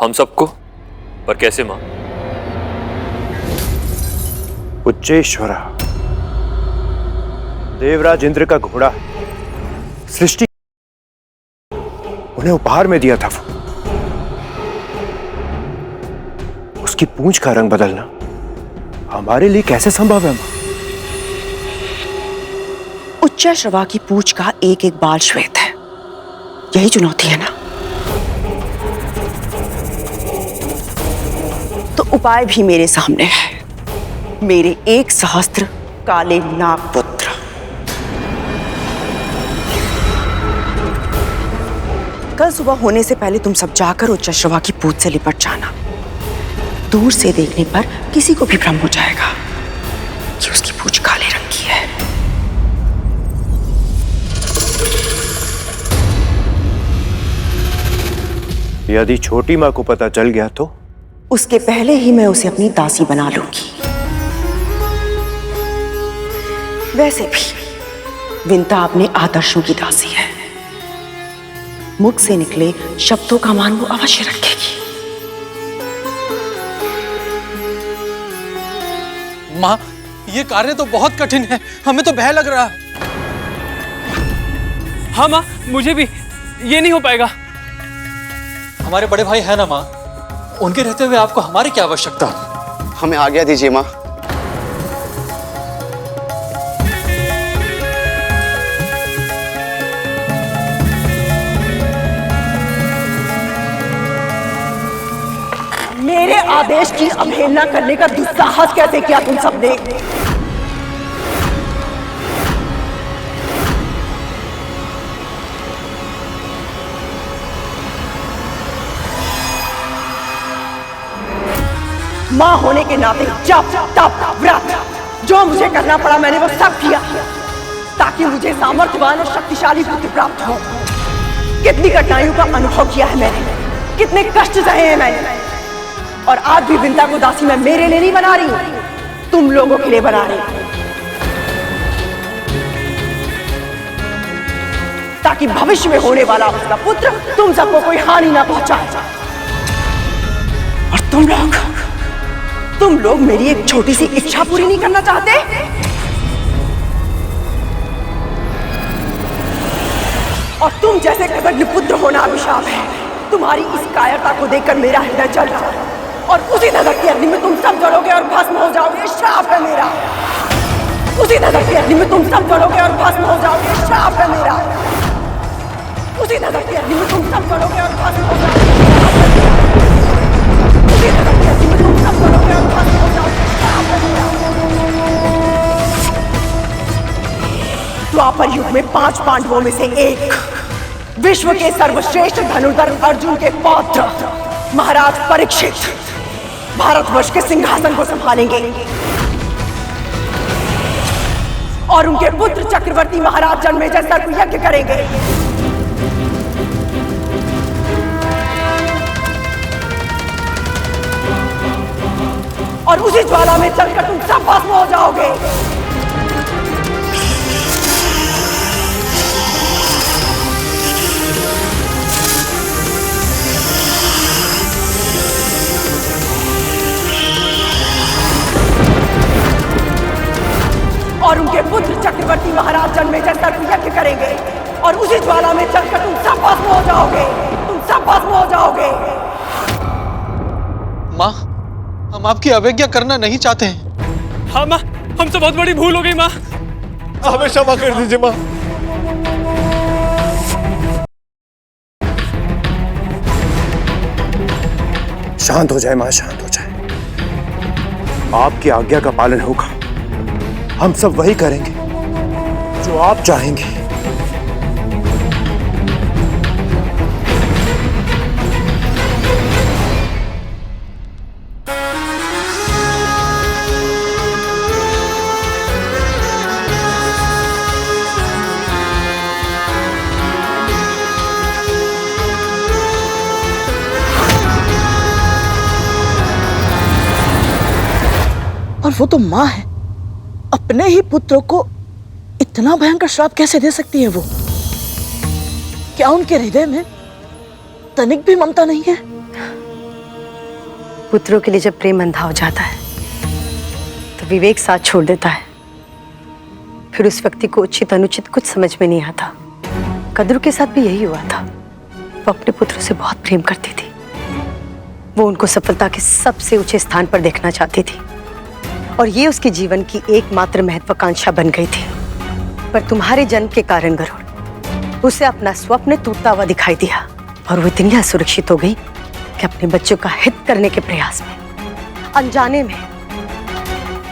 हम सबको? पर कैसे मां? उच्चेश्वरा, देवराज इंद्र का घोड़ा सृष्टि उन्हें उपहार में दिया था। उसकी पूंछ का रंग बदलना हमारे लिए कैसे संभव है मां? उच्चैश्रवा की पूंछ का एक एक बाल श्वेत है। यही चुनौती है ना? तो उपाय भी मेरे सामने है। मेरे 1 सहस्त्र काले नागपुत्र। कल सुबह होने से पहले तुम सब जाकर उच्चैश्रवा की पूंछ से लिपट जाना। दूर से देखने पर किसी को भी भ्रम हो जाएगा कि उसकी पूंछ काले रंग की है। यदि छोटी मां को पता चल गया तो? उसके पहले ही मैं उसे अपनी दासी बना लूंगी। वैसे भी विंता अपने आदर्शों की दासी है। मुख से निकले शब्दों का मान वो अवश्य रखेगी। माँ, ये कार्य तो बहुत कठिन है, हमें तो भय लग रहा है। हाँ माँ, मुझे भी ये नहीं हो पाएगा। हमारे बड़े भाई है ना माँ, उनके रहते हुए आपको हमारी क्या आवश्यकता? हमें आज्ञा दीजिए माँ। मेरे आदेश की अवहेलना करने का दुस्साहस कैसे किया तुम सबने? मां होने के नाते जप तप व्रत जो मुझे करना पड़ा मैंने वो सब किया ताकि मुझे सामर्थ्यवान और शक्तिशाली पुत्र प्राप्त हो। कितनी कठिनाइयों का अनुभव किया है मैंने, कितने कष्ट सहे हैं मैंने। और आज भी विंता को दासी मैं मेरे लिए नहीं बना रही हूं, तुम लोगों के लिए बना रही हूं, ताकि भविष्य में होने वाला उसका पुत्र तुम सबको कोई हानि ना पहुंचाए। और तुम लोग मेरी एक छोटी सी इच्छा पूरी नहीं करना चाहते? और तुम जैसे कृतज्ञ पुत्र होना अभिशाप है। तुम्हारी इस कायरता को देखकर मेरा हृदय जल रहा है और उसी नरक की अग्नि में तुम सब जलोगे और भस्म हो जाओगे। श्राप है मेरा। उसी नरक की अग्नि में तुम सब जलोगे और भस्म हो जाओगे। श्राप है मेरा। उसी नरक की अग्नि में तुम सब जलोगे और भस्म हो जाओगे। उसी नरक की अग्नि में तुम सब जलोगे और भस्म हो जाओगे। श्राप है मेरा। द्वापर युग में 5 पांडवों में से एक, विश्व के सर्वश्रेष्ठ धनुर्धर अर्जुन के पौत्र महाराज परीक्षित भारतवर्ष के सिंहासन को संभालेंगे और उनके पुत्र चक्रवर्ती महाराज जन्मेजय सर्प यज्ञ करेंगे। और उसी ज्वाला में चलकर तुम सब भस्म हो जाओगे। और उनके पुत्र चक्रवर्ती महाराज जन्मेजय सर्प यज्ञ करेंगे और उसी ज्वाला में चलकर तुम सब भस्म हो जाओगे। तुम सब भस्म हो जाओगे। माँ, हम आपकी अवज्ञा करना नहीं चाहते हैं। हाँ माँ, हमसे बहुत बड़ी भूल हो गई माँ। हमें क्षमा कर दीजिए माँ। शांत हो जाए मां, शांत हो जाए। आपकी आज्ञा का पालन होगा। हम सब वही करेंगे जो आप चाहेंगे। और वो तो मां है, अपने ही पुत्रों को इतना भयंकर श्राप कैसे दे सकती है वो? क्या उनके हृदय में तनिक भी ममता नहीं है? पुत्रों के लिए जब प्रेम अंधा हो जाता है तो विवेक साथ छोड़ देता है। फिर उस व्यक्ति को उचित अनुचित कुछ समझ में नहीं आता। कद्रू के साथ भी यही हुआ था। वो अपने पुत्रों से बहुत प्रेम करती थी। वो उनको सफलता के सबसे ऊंचे स्थान पर देखना चाहती थी और ये उसके जीवन की एकमात्र महत्वाकांक्षा बन गई थी। पर तुम्हारे जन्म के कारण गरुड़, उसे अपना स्वप्न टूटता हुआ दिखाई दिया और वो इतनी असुरक्षित हो गई कि अपने बच्चों का हित करने के प्रयास में अनजाने में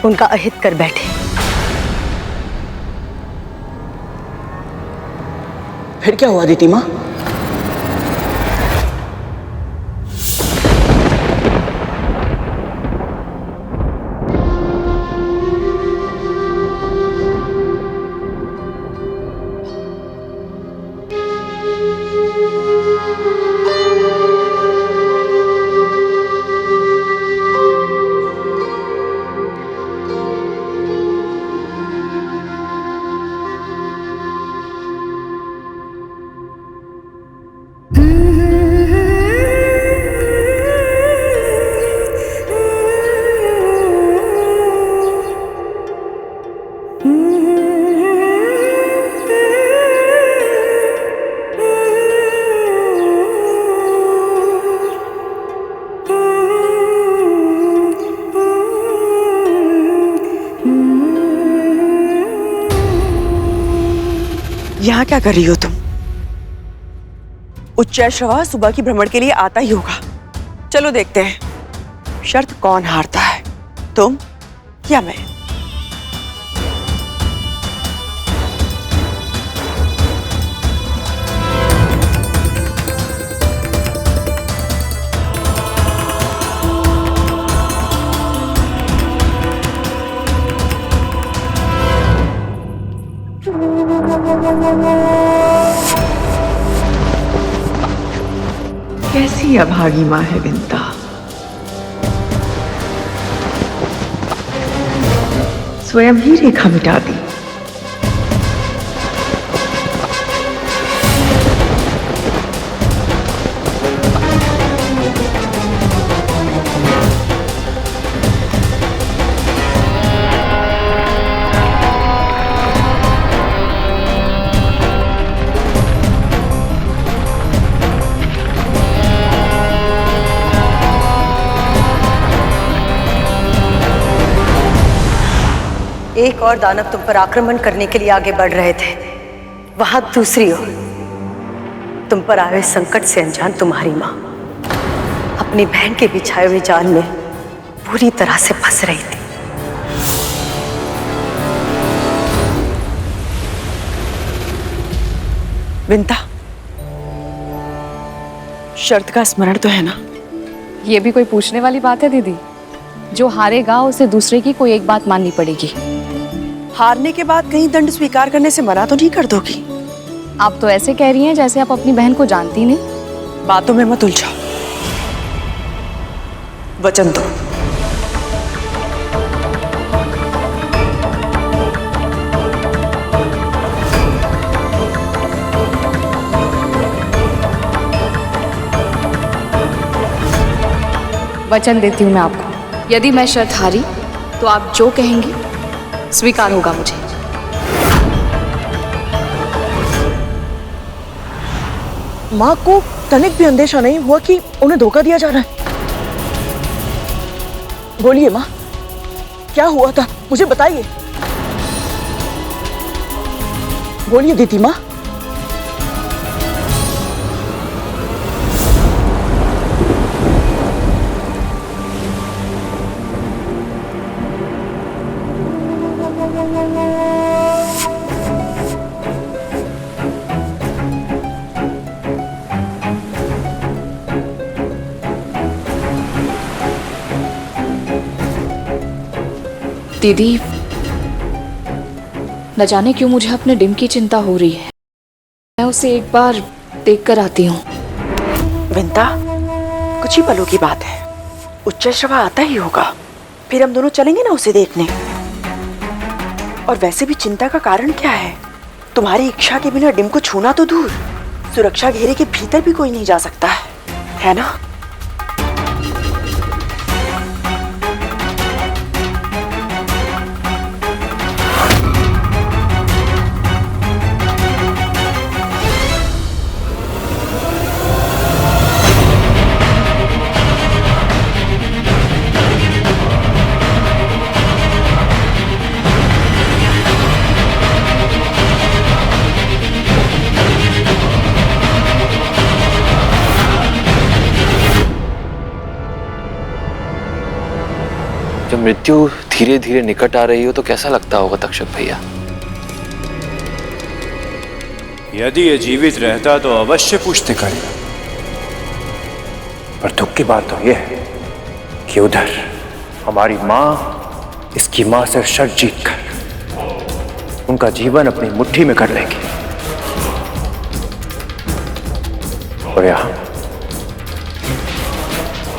उनका अहित कर बैठे। फिर क्या हुआ दीदी माँ? यहाँ क्या कर रही हो तुम? उच्चैश्रवा सुबह की भ्रमण के लिए आता ही होगा। चलो देखते हैं शर्त कौन हारता है, तुम या मैं। कैसी अभागी माँ है विंता। स्वयं ही रेखा मिटा दी। एक और दानव तुम पर आक्रमण करने के लिए आगे बढ़ रहे थे, वहां दूसरी ओर तुम पर आए संकट से अनजान तुम्हारी मां अपनी बहन के बिछाए हुए जाल में पूरी तरह से फंस रही थी। विंता, शर्त का स्मरण तो है ना? ये भी कोई पूछने वाली बात है दीदी? जो हारेगा उसे दूसरे की कोई एक बात माननी पड़ेगी। हारने के बाद कहीं दंड स्वीकार करने से मना तो नहीं कर दोगी? आप तो ऐसे कह रही हैं जैसे आप अपनी बहन को जानती नहीं। बातों में मत उलझो, वचन दो। वचन देती हूँ मैं आपको, यदि मैं शर्त हारी तो आप जो कहेंगी स्वीकार होगा मुझे। माँ को तनिक भी अंदेशा नहीं हुआ कि उन्हें धोखा दिया जा रहा है। बोलिए माँ, क्या हुआ था, मुझे बताइए। बोलिए दीदी माँ। दीदी, न जाने क्यों मुझे अपने डिम की चिंता हो रही है। मैं उसे एक बार देख कर आती हूँ। विंता, कुछ ही पलों की बात है, उच्चैश्रवा आता ही होगा, फिर हम दोनों चलेंगे ना उसे देखने। और वैसे भी चिंता का कारण क्या है? तुम्हारी इच्छा के बिना डिम को छूना तो दूर, सुरक्षा घेरे के भीतर भी कोई नहीं जा सकता है ना? जब मृत्यु धीरे धीरे निकट आ रही हो तो कैसा लगता होगा तक्षक भैया? यदि ये जीवित रहता तो अवश्य पूछते करेगा, पर दुख की बात तो यह है कि उधर हमारी मां इसकी मां से शर्त जीत कर उनका जीवन अपनी मुट्ठी में कर लेंगे, और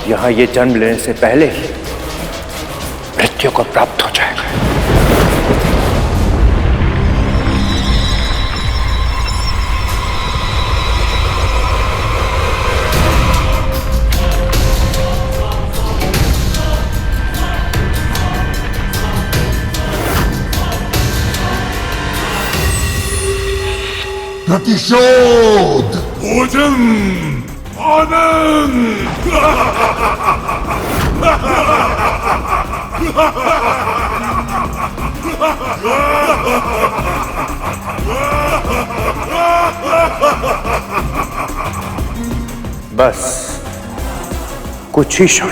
यहां ये जन्म लेने से पहले ही मृत्यु को प्राप्त हो जाएगा। प्रतिशोध, भोजन, आनंद। बस कुछ ही क्षण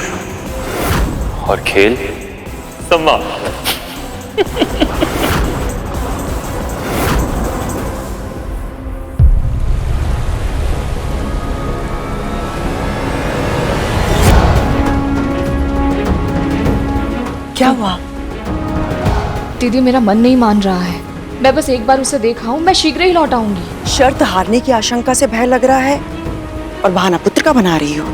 और खेल समाप्त। क्या हुआ? दीदी मेरा मन नहीं मान रहा है। मैं बस एक बार उसे देखा हूँ, मैं शीघ्र ही लौट आऊंगी। शर्त हारने की आशंका से भय लग रहा है और बहाना पुत्र का बना रही हो।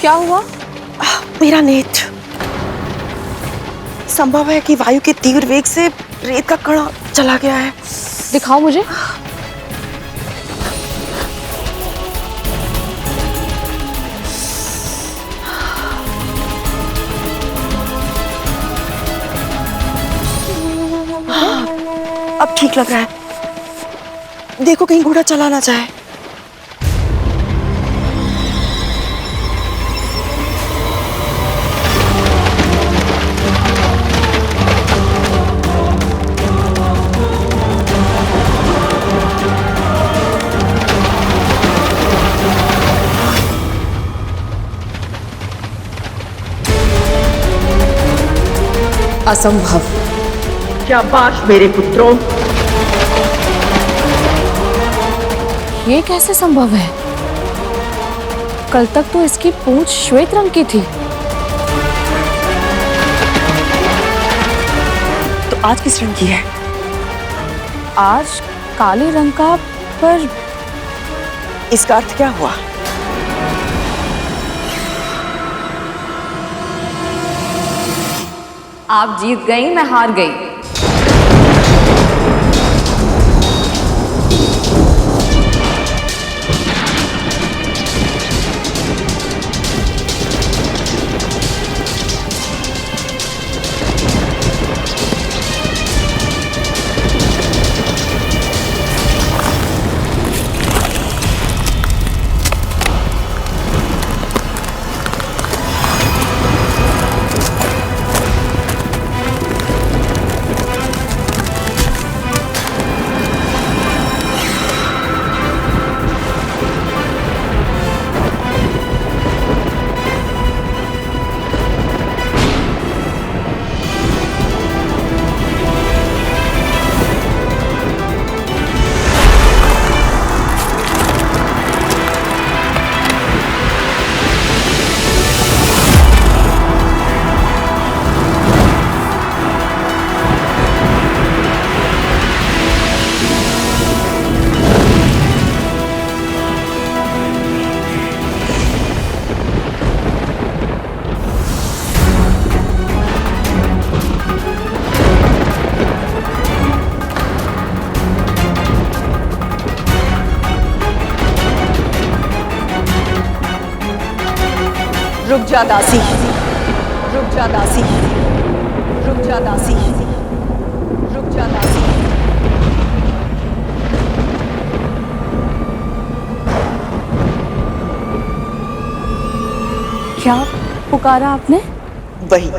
क्या हुआ? मेरा नेत्र। संभव है कि वायु के तीव्र वेग से रेत का कण चला गया है। दिखाओ मुझे। अब ठीक लग रहा है। देखो कहीं घोड़ा चला ना जाए। असंभव। शाबाश मेरे पुत्रों। ये कैसे संभव है? कल तक तो इसकी पूंछ श्वेत रंग की थी। तो आज किस रंग की है? आज काले रंग का, पर इसका अर्थ क्या हुआ? आप जीत गई, मैं हार गई। जा दासी, रुक जा दासी, रुक जा दासी, रुक जा दासी। क्या पुकारा आपने? वही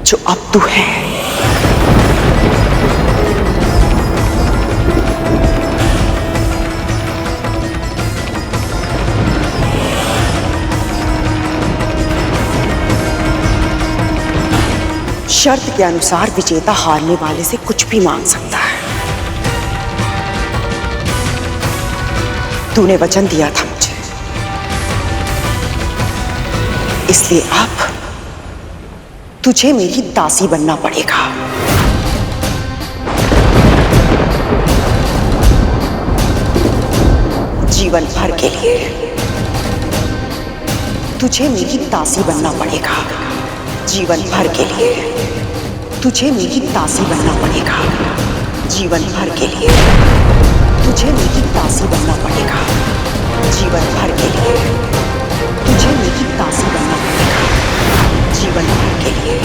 जो अब तू है। शर्त के अनुसार विजेता हारने वाले से कुछ भी मांग सकता है। तूने वचन दिया था मुझे, इसलिए अब तुझे मेरी दासी बनना पड़ेगा। जीवन भर के लिए तुझे मेरी दासी बनना पड़ेगा। जीवन भर के लिए तुझे मेरी दासी बनना पड़ेगा। जीवन भर के लिए तुझे मेरी दासी बनना पड़ेगा। जीवन भर के लिए तुझे मेरी दासी बनना पड़ेगा। जीवन भर के लिए।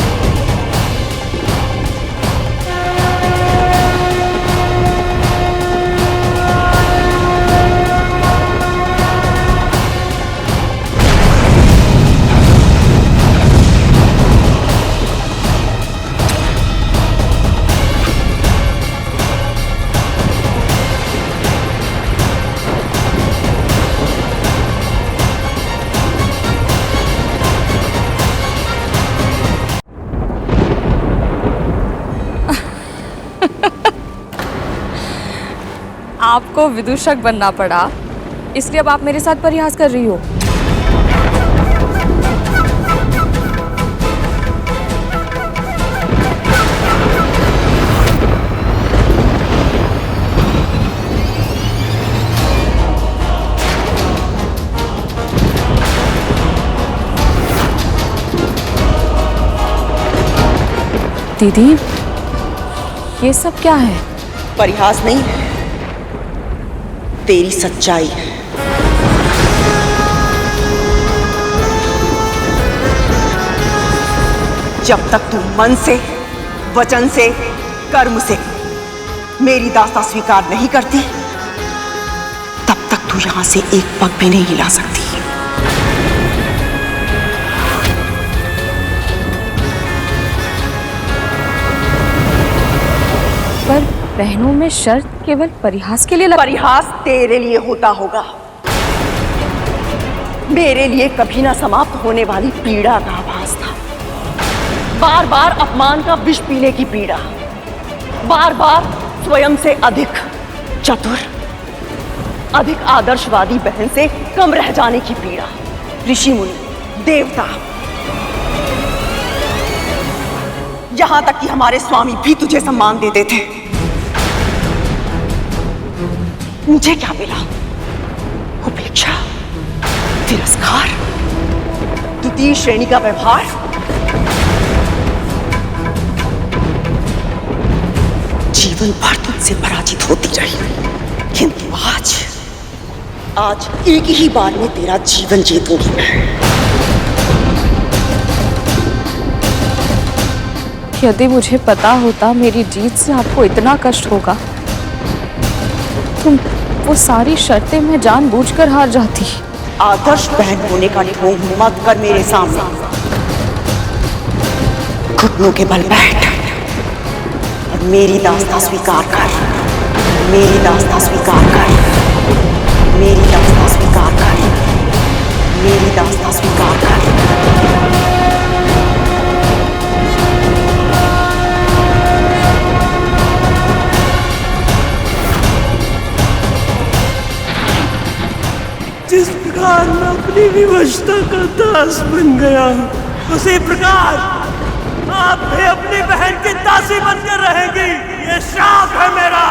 आपको विदूषक बनना पड़ा, इसलिए अब आप मेरे साथ परिहास कर रही हो। दीदी, ये सब क्या है? परिहास नहीं है, तेरी सच्चाई है। जब तक तू मन से, वचन से, कर्म से मेरी दास्ता स्वीकार नहीं करती, तब तक तू यहां से एक पग भी नहीं हिला सकती। पर बहनों में शर्त केवल परिहास के लिए परिहास तेरे लिए होता होगा, मेरे लिए कभी ना समाप्त होने वाली पीड़ा का आभास था। बार बार अपमान का विष पीने की पीड़ा, बार बार स्वयं से अधिक चतुर, अधिक आदर्शवादी बहन से कम रह जाने की पीड़ा। ऋषि मुनि, देवता, यहां तक कि हमारे स्वामी भी तुझे सम्मान देते थे। मुझे क्या मिला? उपेक्षा, तिरस्कार, द्वितीय श्रेणी का व्यवहार। जीवन भर तुझसे पराजित होती रही, किंतु आज एक ही बार में तेरा जीवन जीतूंगी मैं। यदि मुझे पता होता मेरी जीत से आपको इतना कष्ट होगा, तो वो सारी शर्तें मैं जानबूझकर हार जाती। आदर्श बहन होने का ढोंग मत कर मेरे सामने। घुटनों के बल बैठ और मेरी दास्तां स्वीकार कर। मेरी दास्तां स्वीकार कर। मेरी दास्तां स्वीकार कर। मेरी दास्तां स्वीकार कर। जिस प्रकार मैं अपनी विवशता का दास बन गया, उसी प्रकार आप भी अपनी बहन की दासी बनकर रहेंगी। ये श्राप है मेरा।